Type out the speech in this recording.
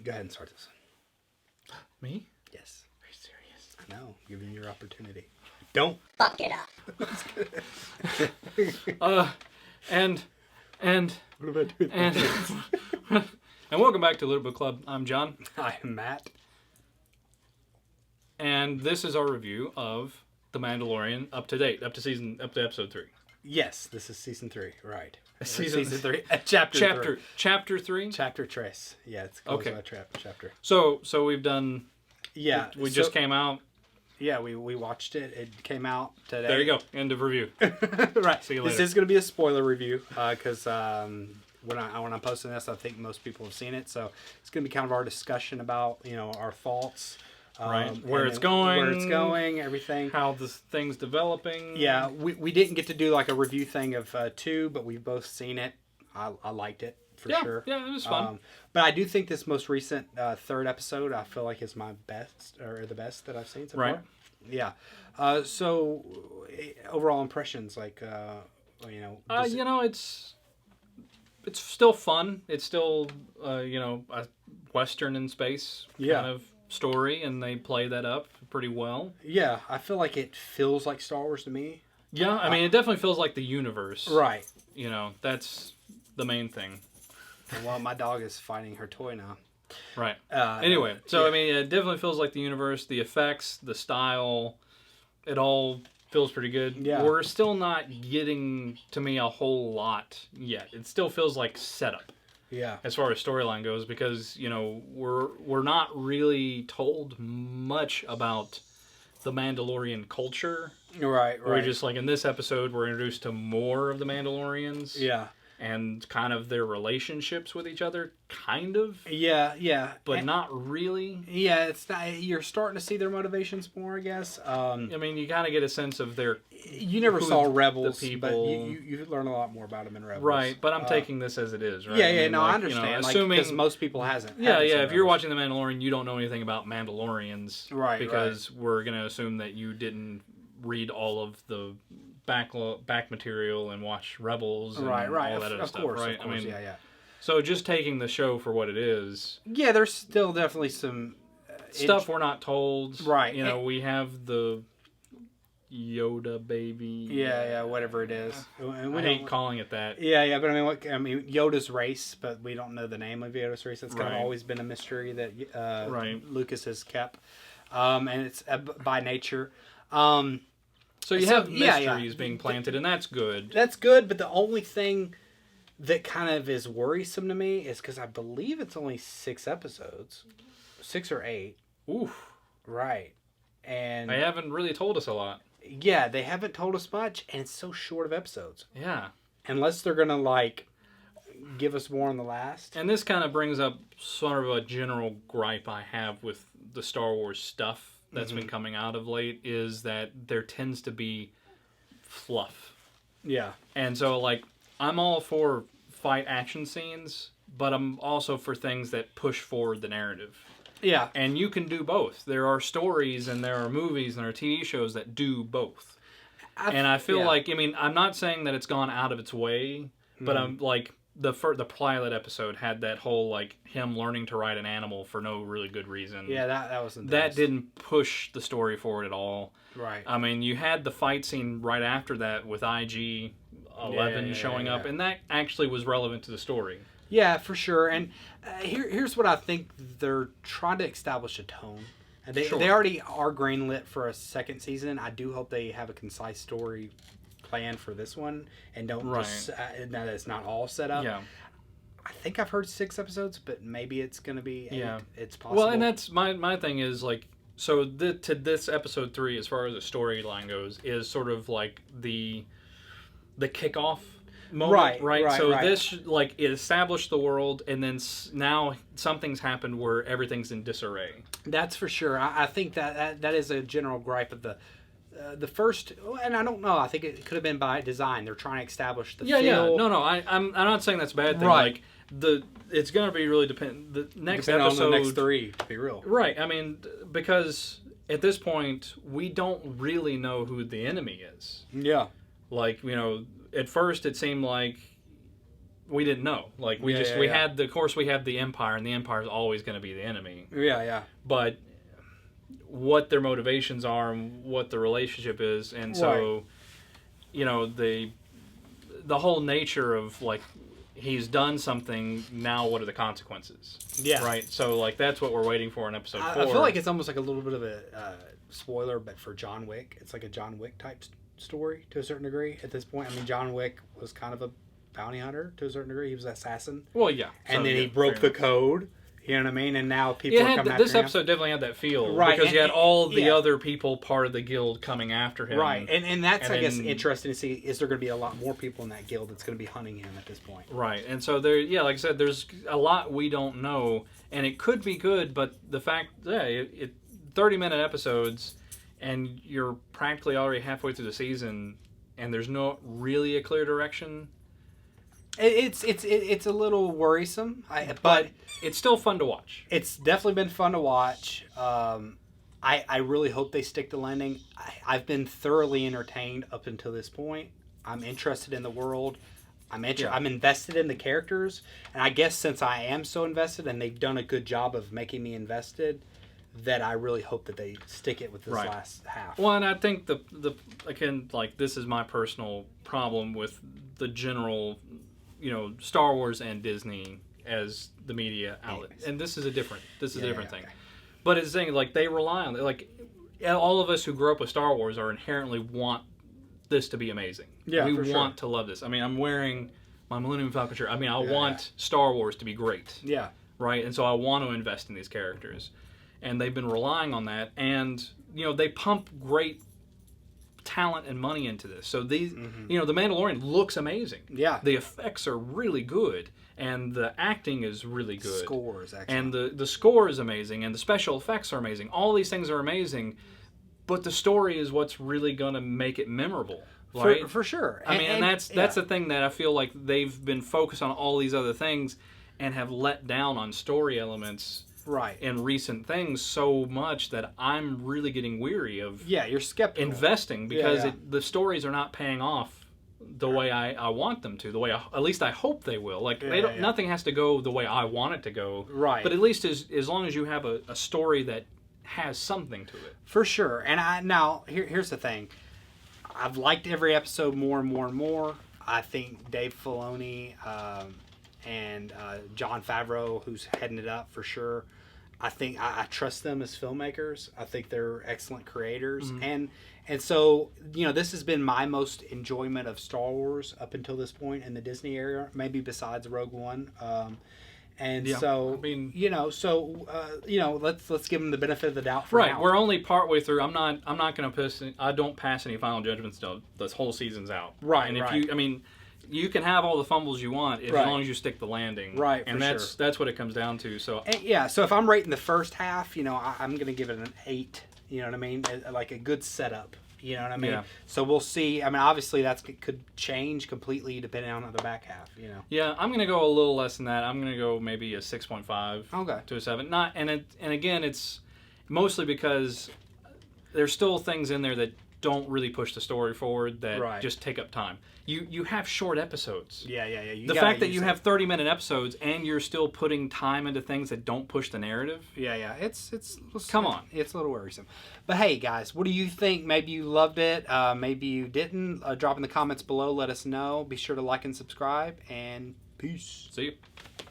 Go ahead and start this. Me? Yes. Are you serious? I know. Giving you your opportunity. Don't Fuck it up. And and welcome back to Little Book Club. I'm John. I am Matt. And this is our review of The Mandalorian up to date, up to episode 3. Yes, this is season 3, right? Season 3, chapter 3. Chapter 3. Chapter Trace. Yeah, it's called a chapter. So we've done. Yeah, we just came out. Yeah, we watched it. It came out today. There you go. End of review. Right. See you later. This is going to be a spoiler review because when I'm posting this, I think most people have seen it. So it's going to be kind of our discussion about our thoughts. Right. Where it's going, everything. How this thing's developing. Yeah, we didn't get to do like a review thing of 2, but we've both seen it. I liked it for sure. Yeah, it was fun. But I do think this most recent 3rd episode, I feel like is my best, or the best that I've seen so far. Yeah. So overall impressions, like, it's still fun. It's still, a Western in space kind of story, and they play that up pretty well. Yeah, I feel like it feels like Star Wars to me. Yeah, I mean, it definitely feels like the universe. Right. That's the main thing. Well, my dog is fighting her toy now. Right. Anyway, so, I mean, it definitely feels like the universe. The effects, the style, it all feels pretty good. Yeah. We're still not getting, to me, a whole lot yet. It still feels like setup. Yeah. As far as storyline goes, because we're not really told much about the Mandalorian culture. Right. We're just like in this episode, we're introduced to more of the Mandalorians. Yeah. And kind of their relationships with each other, kind of. Yeah. But not really. Yeah, it's not. You're starting to see their motivations more, I guess. I mean, you kind of get a sense of their. You never saw Rebels, the people, but you learn a lot more about them in Rebels. Right, but I'm taking this as it is, right? Yeah, I understand. Assuming because most people hasn't. Yeah. If you're watching The Mandalorian, you don't know anything about Mandalorians, right? Because we're gonna assume that you didn't read all of the back material and watch Rebels and all that other stuff, right? Of course, yeah. So just taking the show for what it is. Yeah, there's still definitely some stuff we're not told. Right. We have the Yoda baby. Yeah, whatever it is. I hate calling it that. Yeah, but I mean Yoda's race, but we don't know the name of Yoda's race. That's kind of always been a mystery that Lucas has kept, and it's by nature. So you have mysteries being planted, and that's good. That's good, but the only thing that kind of is worrisome to me is because I believe it's only 6 episodes. 6 or 8. Oof. Right. And they haven't really told us a lot. Yeah, they haven't told us much, and it's so short of episodes. Yeah. Unless they're going to, give us more on the last. And this kind of brings up sort of a general gripe I have with the Star Wars stuff that's been coming out of late, is that there tends to be fluff. Yeah. And so, I'm all for fight action scenes, but I'm also for things that push forward the narrative. Yeah. And you can do both. There are stories and there are movies and there are TV shows that do both. I feel like, I'm not saying that it's gone out of its way, but I'm the pilot episode had that whole him learning to ride an animal for no really good reason. Yeah, that wasn't. That didn't push the story forward at all. Right. I mean, you had the fight scene right after that with IG-11 showing up, and that actually was relevant to the story. Yeah, for sure. And here's what I think they're trying to establish a tone. And they already are greenlit for a 2nd season. I do hope they have a concise story plan for this one and don't just that it's not all set up. Yeah. I think I've heard 6 episodes, but maybe it's going to be 8. Yeah. It's possible. Well, and that's my thing is so to this episode 3, as far as the storyline goes, is sort of the kickoff moment, right? So this it established the world, and then now something's happened where everything's in disarray. That's for sure. I think that is a general gripe of the first, and I don't know. I think it could have been by design. They're trying to establish the feel. Yeah. No. I'm not saying that's a bad thing. Right. It's going to be really dependent. The next Depending episode, on the next 3, to be real. Right. I mean, because at this point we don't really know who the enemy is. Yeah. At first it seemed like we didn't know. Like we had the, of course we have the Empire, and the Empire is always going to be the enemy. Yeah. But what their motivations are and what the relationship is, and so you know, the whole nature of like, he's done something, now what are the consequences? Yeah. Right? So like that's what we're waiting for in episode 4. I feel like it's almost like a little bit of a spoiler, but for John Wick. It's like a John Wick type story to a certain degree at this point. I mean, John Wick was kind of a bounty hunter to a certain degree. He was an assassin. Well, yeah. And then he broke the code. You know what I mean? And now people are coming after him. This episode definitely had that feel. Right. Because you had all the other people part of the guild coming after him. Right. And that's, I guess, interesting to see. Is there going to be a lot more people in that guild that's going to be hunting him at this point? Right. And so, like I said, there's a lot we don't know. And it could be good, but the fact, 30-minute episodes, and you're practically already halfway through the season, and there's not really a clear direction. It's a little worrisome, but it's still fun to watch. It's definitely been fun to watch. I really hope they stick the landing. I've been thoroughly entertained up until this point. I'm interested in the world. I'm invested in the characters, and I guess since I am so invested, and they've done a good job of making me invested, that I really hope that they stick it with this last half. Well, and I think the again, like, this is my personal problem with the general, Star Wars and Disney as the media outlet. And this is a different thing. But it's saying, like, they rely on it. Like, all of us who grew up with Star Wars are inherently want this to be amazing. Yeah, we want to love this. I mean, I'm wearing my Millennium Falcon shirt. I mean, I want Star Wars to be great. Yeah. Right? And so I want to invest in these characters. And they've been relying on that. And, they pump great talent and money into this. So these, the Mandalorian looks amazing. Yeah. The effects are really good. And the acting is really good. Scores, actually. And the score is amazing. And the special effects are amazing. All these things are amazing. But the story is what's really going to make it memorable. Right? For sure. I mean, and that's the thing that I feel like they've been focused on all these other things and have let down on story elements in recent things so much that I'm really getting weary of you're skeptical. Investing because the stories are not paying off the way I want them to, the way at least I hope they will. Like nothing has to go the way I want it to go. Right. But at least as long as you have a story that has something to it. For sure. And here's the thing. I've liked every episode more and more and more. I think Dave Filoni and Jon Favreau, who's heading it up for sure, I think I trust them as filmmakers. I think they're excellent creators. Mm-hmm. And so, this has been my most enjoyment of Star Wars up until this point in the Disney era, maybe besides Rogue One. So, I mean, let's give them the benefit of the doubt for now. We're only partway through. I'm not going to I don't pass any final judgments till this whole season's out. Right. And if you can have all the fumbles you want as long as you stick the landing. Right. And that's what it comes down to. So so if I'm rating the first half, I'm going to give it an 8. You know what I mean? Like a good setup. You know what I mean? Yeah. So we'll see. I mean, obviously that could change completely depending on the back half. Yeah, I'm going to go a little less than that. I'm going to go maybe a 6.5 to a 7. And again, it's mostly because there's still things in there that don't really push the story forward that just take up time. You have short episodes. Yeah. The fact that you have 30-minute episodes and you're still putting time into things that don't push the narrative. Yeah. It's come on. It's a little worrisome. But hey, guys, what do you think? Maybe you loved it. Maybe you didn't. Drop in the comments below. Let us know. Be sure to like and subscribe. And peace. See you.